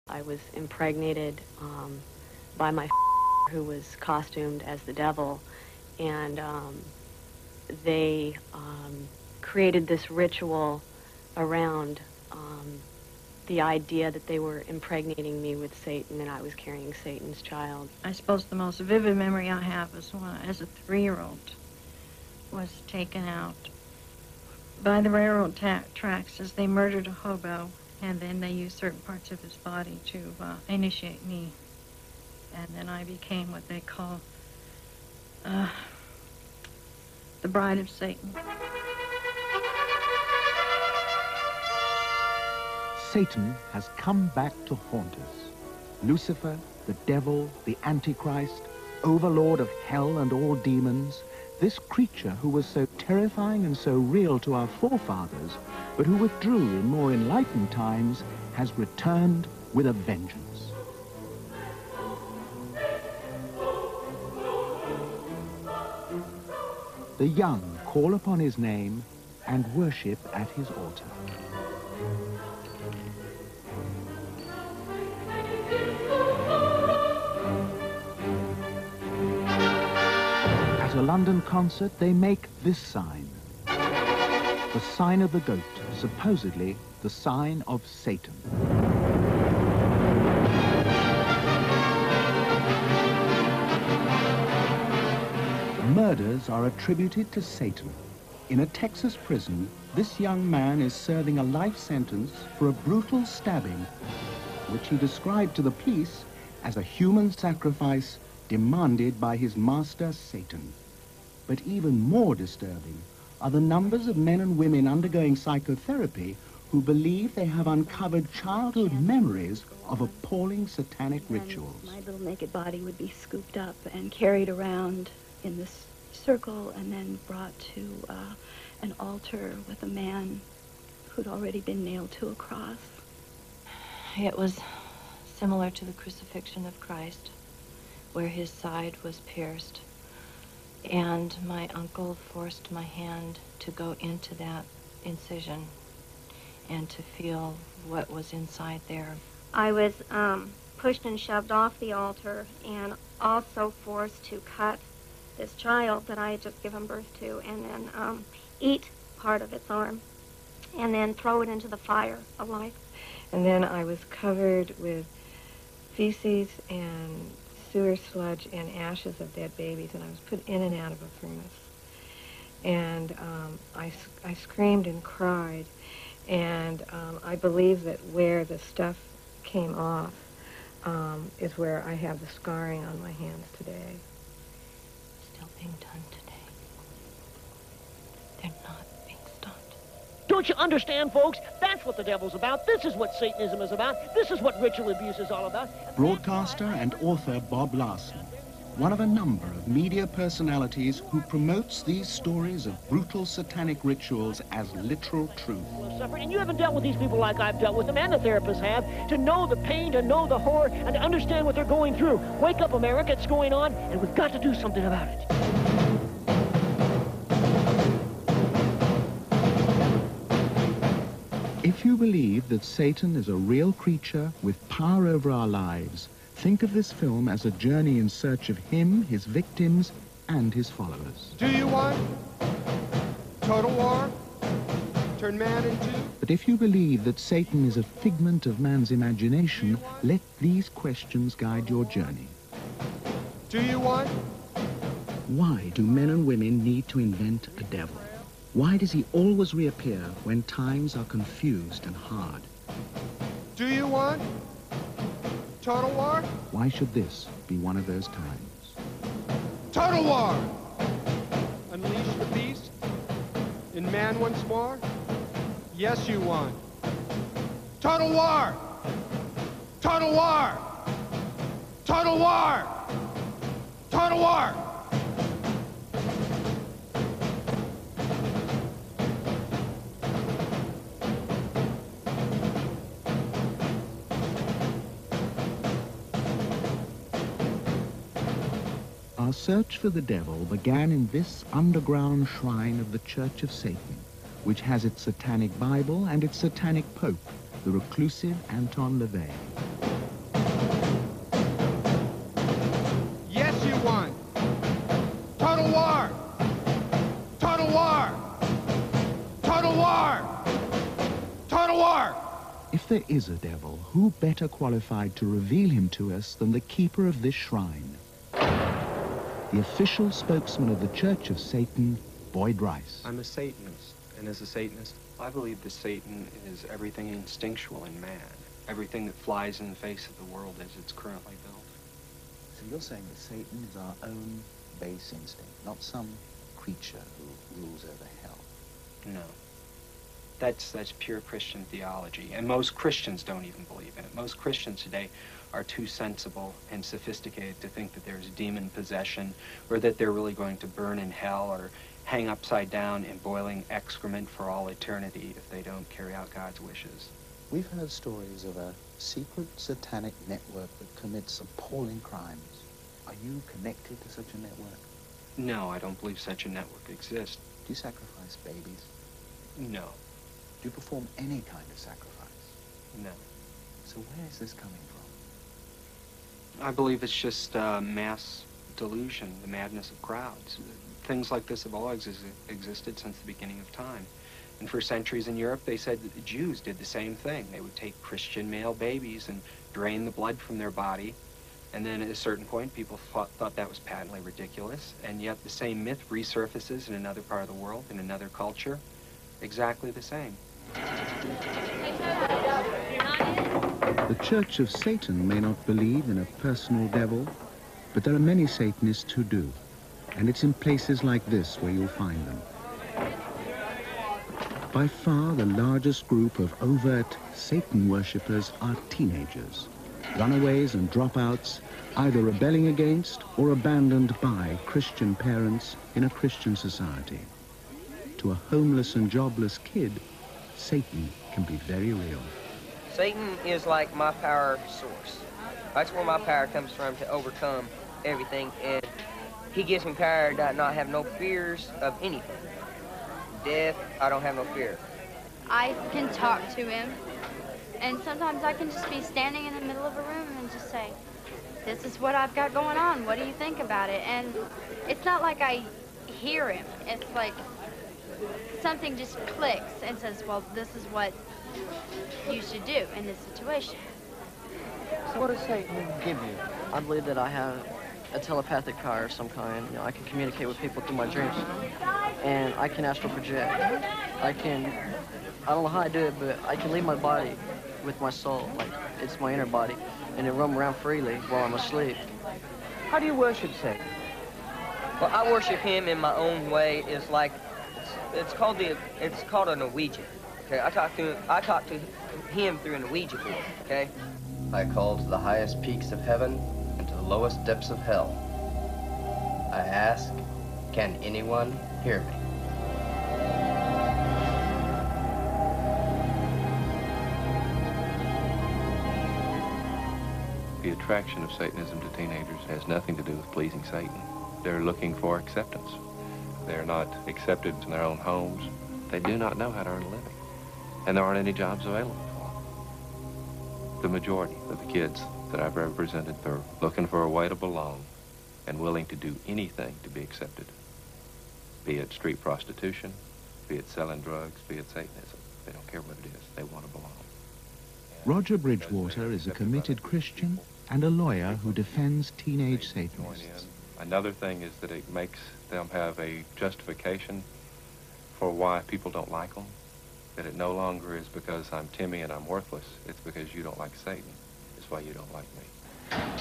I was impregnated by my who was costumed as the devil, and they created this ritual around the idea that they were impregnating me with Satan and I was carrying Satan's child. I suppose the most vivid memory I have is when, as a 3-year-old, was taken out by the railroad tracks as they murdered a hobo, and then they used certain parts of his body to initiate me. And then I became what they call the bride of Satan. Satan has come back to haunt us. Lucifer, the devil, the Antichrist, overlord of hell and all demons, this creature who was so terrifying and so real to our forefathers, but who withdrew in more enlightened times, has returned with a vengeance. The young call upon his name and worship at his altar. At a London concert, they make this sign. The sign of the goat, supposedly the sign of Satan. Murders are attributed to Satan. In a Texas prison, this young man is serving a life sentence for a brutal stabbing, which he described to the police as a human sacrifice demanded by his master, Satan. But even more disturbing are the numbers of men and women undergoing psychotherapy who believe they have uncovered childhood memories of appalling satanic rituals. My little naked body would be scooped up and carried around in this circle and then brought to an altar with a man who'd already been nailed to a cross. It was similar to the crucifixion of Christ, where his side was pierced. And my uncle forced my hand to go into that incision and to feel what was inside there. I was pushed and shoved off the altar and also forced to cut this child that I had just given birth to and then eat part of its arm and then throw it into the fire alive. And then I was covered with feces and sewer sludge and ashes of dead babies, and I was put in and out of a furnace. And I screamed and cried, and I believe that where the stuff came off is where I have the scarring on my hands today. Still being done today. They're not being stopped. Don't you understand, folks? That's what the devil's about. This is what Satanism is about. This is what ritual abuse is all about. Broadcaster and author Bob Larson, one of a number of media personalities who promotes these stories of brutal satanic rituals as literal truth. And you haven't dealt with these people like I've dealt with them, and the therapists have, to know the pain, to know the horror, and to understand what they're going through. Wake up, America, it's going on, and we've got to do something about it. If you believe that Satan is a real creature with power over our lives, think of this film as a journey in search of him, his victims, and his followers. Do you want total war? Turn man into? But if you believe that Satan is a figment of man's imagination, let these questions guide your journey. Do you want? Why do men and women need to invent a devil? Why does he always reappear when times are confused and hard? Do you want total war? Why should this be one of those times? Total war! Unleash the beast in man once more? Yes, you want. Total war! Total war! Total war! Total war! Our search for the devil began in this underground shrine of the Church of Satan, which has its satanic Bible and its satanic Pope, the reclusive Anton LaVey. war! Total war! If there is a devil, who better qualified to reveal him to us than the keeper of this shrine? The official spokesman of the Church of Satan, Boyd Rice. I'm a Satanist, and as a Satanist, I believe that Satan is everything instinctual in man, everything that flies in the face of the world as it's currently built. So you're saying that Satan is our own base instinct, not some creature who rules over hell? No. That's pure Christian theology, and most Christians don't even believe in it. Most Christians today are too sensible and sophisticated to think that there's demon possession, or that they're really going to burn in hell or hang upside down in boiling excrement for all eternity if they don't carry out God's wishes. We've heard stories of a secret satanic network that commits appalling crimes. Are you connected to such a network? No, I don't believe such a network exists. Do you sacrifice babies? No. Do you perform any kind of sacrifice? No. So where is this coming from? I believe it's just mass delusion, the madness of crowds. Things like this have always existed since the beginning of time. And for centuries in Europe, they said that the Jews did the same thing. They would take Christian male babies and drain the blood from their body. And then at a certain point, people thought that was patently ridiculous. And yet the same myth resurfaces in another part of the world, in another culture, exactly the same. The Church of Satan may not believe in a personal devil, but there are many Satanists who do. And it's in places like this where you'll find them. By far the largest group of overt Satan worshippers are teenagers, runaways and dropouts, either rebelling against or abandoned by Christian parents in a Christian society. To a homeless and jobless kid, Satan can be very real. Satan is like my power source. That's where my power comes from to overcome everything, and he gives me power to not have no fears of anything. Death, I don't have no fear. I can talk to him, and sometimes I can just be standing in the middle of a room and just say, this is what I've got going on, what do you think about it? And it's not like I hear him, it's like something just clicks and says, well, this is what you should do in this situation. So what does Satan give you? I believe that I have a telepathic power of some kind. You know, I can communicate with people through my dreams, and I can astral project. I don't know how I do it, but I can leave my body with my soul, like it's my inner body, and it roam around freely while I'm asleep. How do you worship Satan? Well, I worship him in my own way. It's like it's called a Norwegian. Okay, I talk to him through a Norwegian board. Okay. I call to the highest peaks of heaven and to the lowest depths of hell. I ask, can anyone hear me? The attraction of Satanism to teenagers has nothing to do with pleasing Satan. They're looking for acceptance. They're not accepted in their own homes. They do not know how to earn a living. And there aren't any jobs available for them. The majority of the kids that I've represented are looking for a way to belong and willing to do anything to be accepted. Be it street prostitution, be it selling drugs, be it Satanism. They don't care what it is. They want to belong. Roger Bridgewater is a committed Christian and a lawyer who defends teenage Satanists. Another thing is that it makes them have a justification for why people don't like them. That it no longer is because I'm Timmy and I'm worthless. It's because you don't like Satan. It's why you don't like me.